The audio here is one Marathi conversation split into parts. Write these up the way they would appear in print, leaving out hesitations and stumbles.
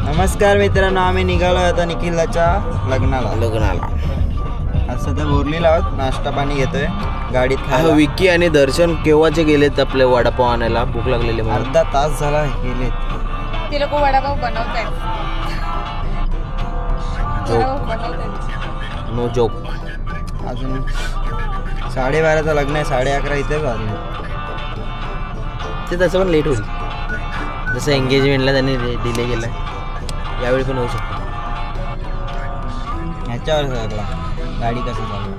नमस्कार मित्रांनो, आम्ही निघालो आता निखिलाच्या लग्नाला. आज सध्या बोरलीला आहोत, नाश्ता पाणी घेतोय गाडीत खायला. विकी आणि दर्शन केव्हाचे गेलेत आपले वडापाव आणायला, भूक लागलेली म्हणून. अर्धा तास झाला गेलेत. ते लोक वडापाव बनवतायत. No joke. अजून 12:30चं लग्न आहे, 11:30 इथेच वाजले. ते तसं पण लेट होईल, जसं एंगेजमेंटला त्यांनी डिले केलाय, यावेळी पण होऊ शकतो. ह्याच्यावर लागला गाडी कसं चालू.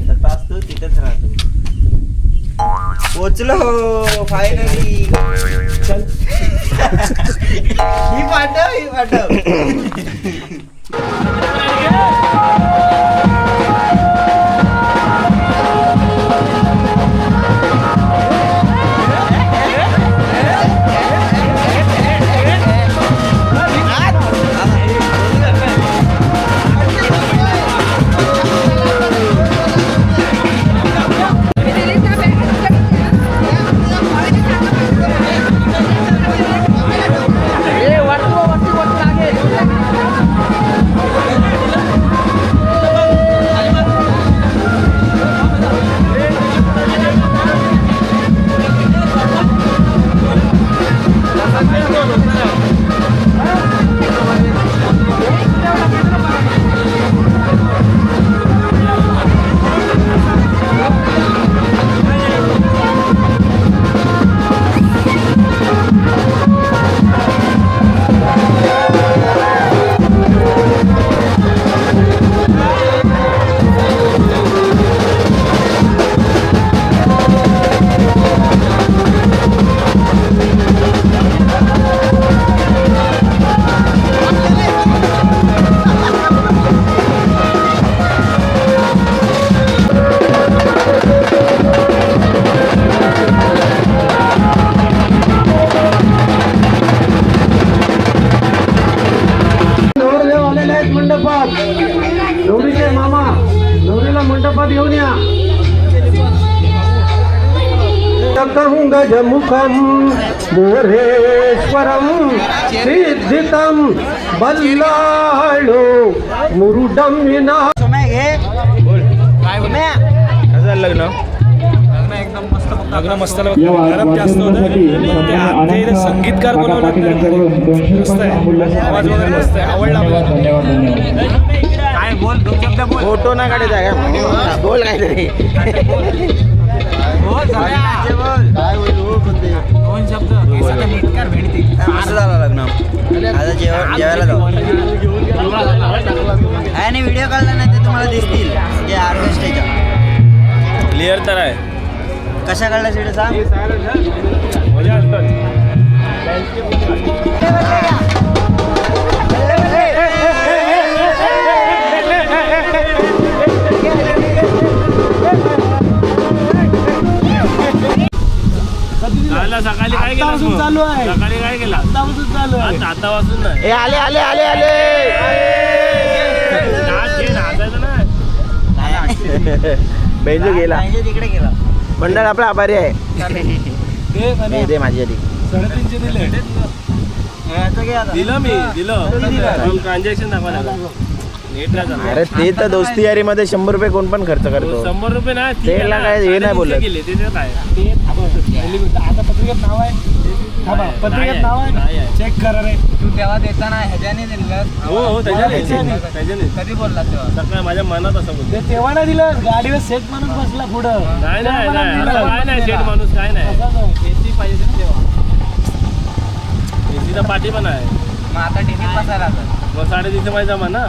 तथाच तू तिथेच राहतो. पोचलो फायनली. ही पाठव. नवरीचे मामा नवरीला मंडपात घेऊन या. गजमुखम मोरेश्वरम सिद्धितम बल्लाळो मुरुडम विना. लग्न लग्न मस्त गरम जास्त होतं. ते आमच्या इथे संगीतकार बनवलं, मस्त आहे, आवाज वगैरे मस्त आहे, आवडला मला. काय बोल, फोटो नाही काढायचा का? बोल काहीतरी. दोन शब्द नीटकार भेटते. असं झालं लग्न. आता जेवायला जाऊ. आणि व्हिडिओ काढला नाही ते तुम्हाला दिसतील जे ऑर्केस्ट्रेच्या. क्लिअर तर आहे. कशा काढल्या व्हिडिओ सांग. सकाळी काय केलं? चालू आहे. सकाळी काय केला? आता वाजून नाही. आले नाचायचं ना. बेजू गेला. तिकडे गेला. मंडळ आपला आभारी आहे. दे माझी आधी. 3.5 दिले. दिलं ट्रान्झॅक्शन दाखवायला नीट राहा. अरे ते तर दोस्ती यारी मध्ये 100 रुपये कोण पण खर्च करतो. 100 रुपये नाही. तेला काय हे नाही बोलत. गेले ते काय आता पत्रिकेत नाव आहे. पत्रिकेत नाव आहे. चेक करा रे. तू तेव्हा देताना ह्याच्याने दिलं. हो त्याच्याने कधी बोलला तेव्हा. सकाळी माझ्या मनात असं बोलतो. ते तेव्हा नाही दिलं, गाडीवर सेट माणूस बसला पुढं. नाही काय नाही शेठ माणूस काय नाही. एसी पाहिजे ना तेव्हा. एसीचा पाठी पण आहे. मग आता टीव्हीत बसायला आता. मग 3:30 माझा जमा ना.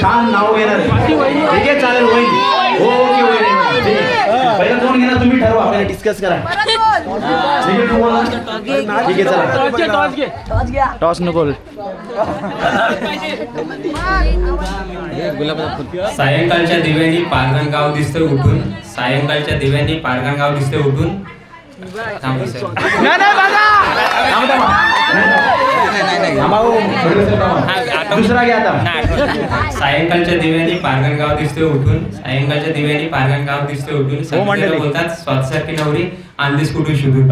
छान नाव घेणार आहे. ठीक आहे चालेल वहिनी. ओके वहिनी. पहिला कोण घेणार तुम्ही ठरवा आपल्याला डिस्कस करा. ठीक आहे तुम्हाला ठीक आहे चला टॉस नको सायंकाळच्या दिव्यांनी पारगाण गाव दिसतं उठून सायंकाळच्या दिव्यांनी पारगाण गाव दिसतं उठून थांबू सर. दुसरा घ्या आता. सायंकाळच्या दिव्यांनी पारगाण गाव दिसतं उठून सायंकाळच्या दिव्यांनी पारगाण गाव दिसतं उठून संगीताला बोलतात स्वातसारखी नवरी आणलीस कुठून शोधून.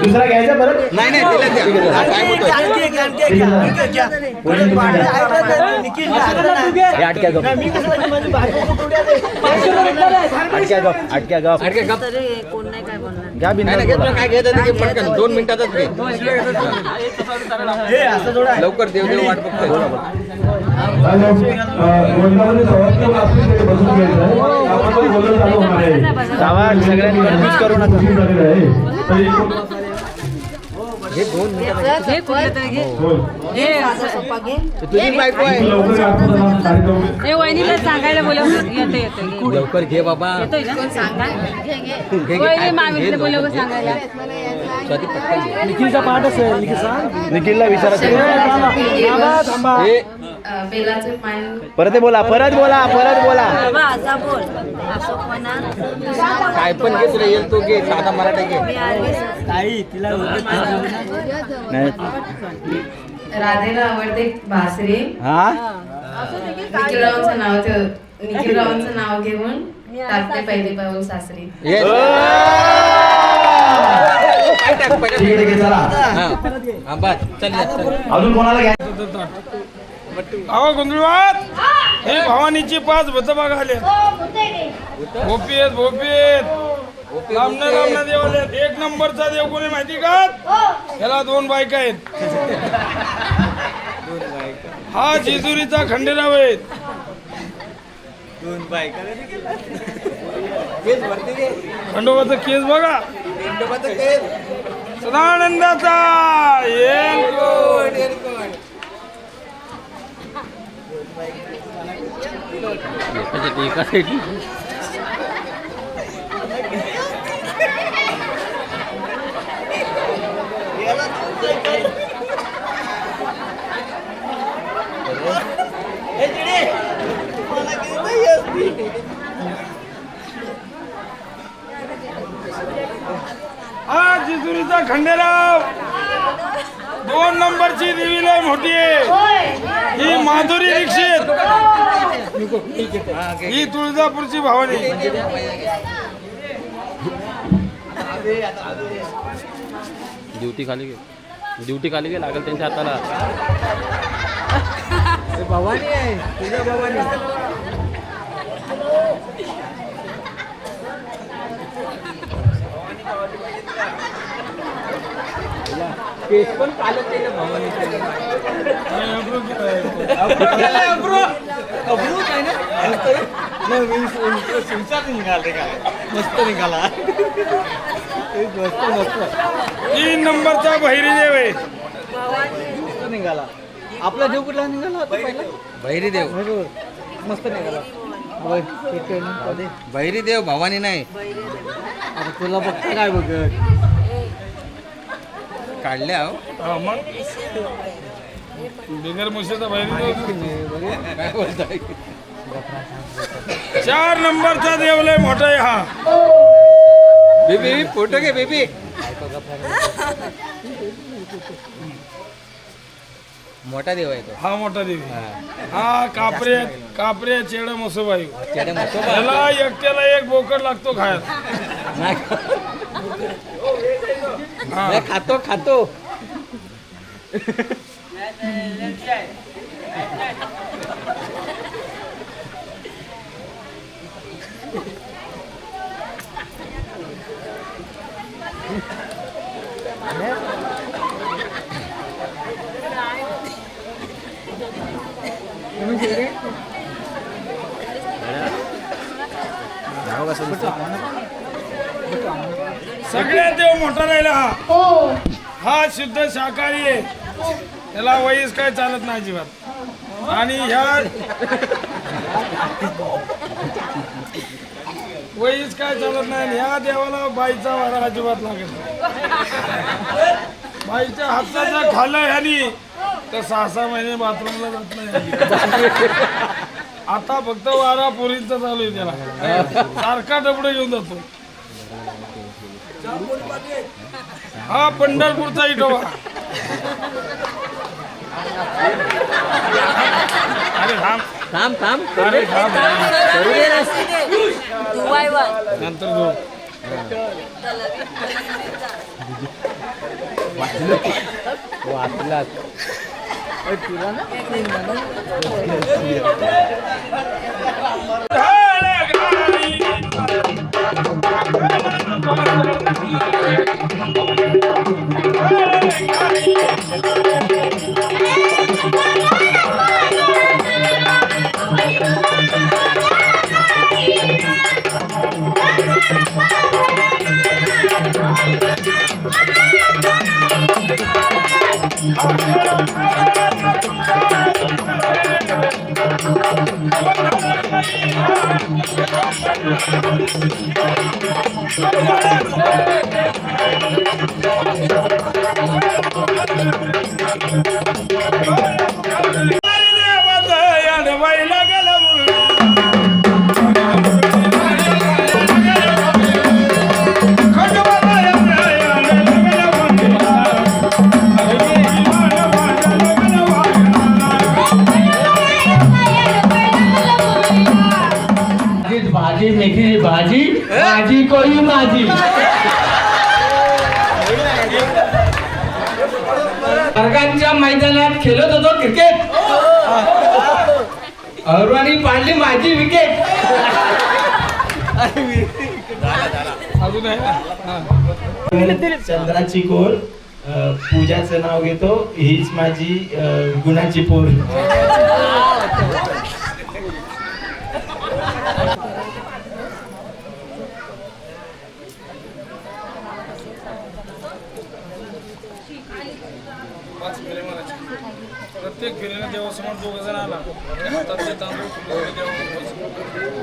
दुसरा घ्यायचा परत नाही नाही तिला द्या. काय घ्यायचं ते पटकन 2 मिनिटातच घे. लवकर देव देव वाट बघतोय. सगळ्यांनी कन्फ्यूज करू नका. तुझी बायको आहे. हे वहिनीला सांगायला बोलवलं येतं येतं लवकर घे बाबा. वहिनी मागितलं बोलवलं सांगायला. निखिलचा पाठ असेल निखिल सांग. निखिलला विचारा. बेलाचे पान परत बोला परत बोला परत बोला. असा बोल काय पण घे तुला येईल तो घे. साधा मराठा घे. राधेला आवडते बासरी. हा निखिलरावांचं नाव घेऊन टाकते पहिले पाऊल सासरी. Yes. ठीक आहे चला हा बस चल अजून कोणाला घ्या. अहो गोंधळवात हे भवानीची 5 भूत बघा आले. भोपी आहेत भोपी आहेत. रामना देवाले 1 नंबरचा देव कोणी माहिती का? त्याला 2 बायका आहेत. हा जेजुरीचा खंडेराव आहे. 2 बायका खंडोबाचा केस बघा. सदानंदाचा हा जेजुरीचा खंडेराव 2 नंबरची देवी लय मोठी आहे. ही माधुरी दीक्षित. ही तुळजापूरची भवानी. ड्युटी खाली गे लागेल त्यांच्या हाताला. भवानी आहे तुझ्या भवानी. केस पण पालक केलं भवानी. मस्त निघाला. 3 नंबरचा बहिरीदेव आहे. मस्त निघाला. आपला देव कुठला निघाला होता पहिला? भैरी देव मस्त निघाला. भैरी देव भवानी नाही. आता तुला बघत काय बघत काढल्या हा मग बिगर मुशीचा बहिरीदेव. काय बोलताय? 4 नंबरचा देव लय मोठा आहे. हा बेबी फोटो घे बेबी. मोठा देव आहे तो. हा मोठा देवी. हा कापरे चेडा मसोबाई. त्याला एकट्याला 1 बोकड लागतो खायला. नाही, खातो सगळ्यात देव मोठा राहिला हा. हा शुद्ध शाकाहारी आहे, त्याला वहीच काय चालत नाही अजिबात. आणि ह्या वहीच काय चालत नाही. ह्या देवाला बाईचा वारा अजिबात लागत नाही. बाईच्या हाताचा खाल्लं ह्यानी तर 6-6 महिने बाथरूमला जात नाही. आता फक्त वारा पुरीचा चालू आहे, त्याला सारखा डबडे घेऊन जातो. हा पंढरपूरचा इटोबा. अरे थांब अरे थांब नंतर घेऊ. भाजी मेथीची भाजी भाजी कोई माझी. वर्गांच्या मैदानात खेळत होतो क्रिकेट, अरुवानी पाडली माझी विकेट. अजून आहे ना? चंद्राची कोर पूजाचं नाव घेतो, हीच माझी गुणाची पोर. प्रत्येक फेरीला देवासमोर 2 जण आला, हातातले तांदूळ फुलवले देवासमोर.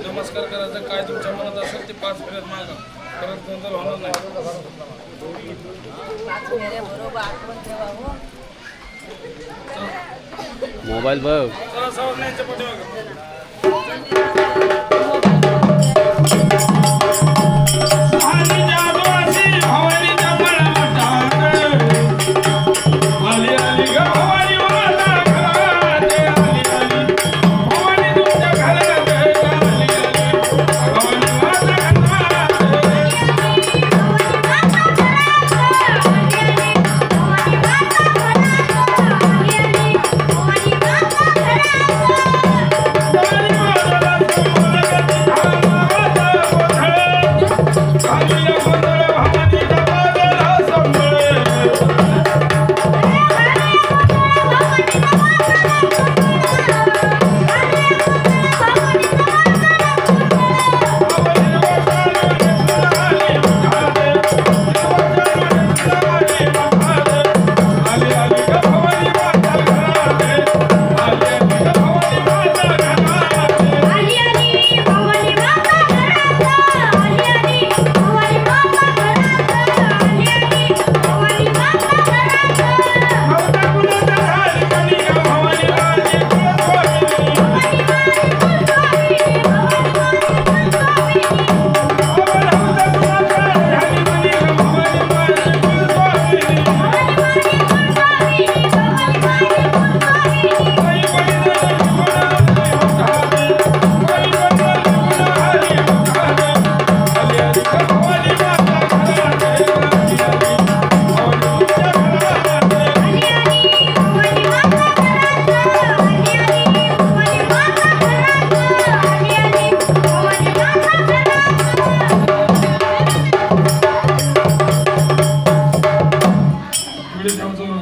नमस्कार करायचं, काय तुमच्या मनात असेल ते 5 फेऱ्यात मागा, परत गोंधळ होणार नाही. मोबाईल बघ. चला सावध नाही पाठीमागं.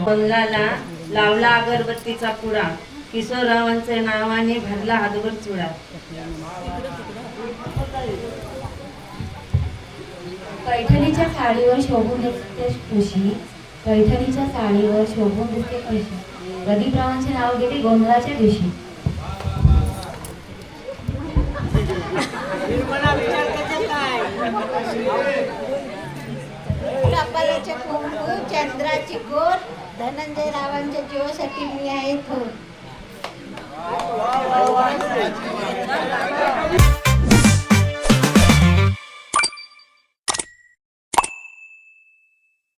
बंगाला लावला अगरबत्तीचा पुडा, किशोररावांचे नावाने भरला हातभर चुडा. पैठणीच्या साडीवर शोभून असते ठुशी, पैठणीच्या साडीवर शोभून दिसते पैसे. प्रदीपरावांचे नाव घेते गोंधळाच्या दिवशी. कपालाचे कुंकू चंद्राची कोर धनंजय रावांच्या जीवासाठी मी आहे थोर.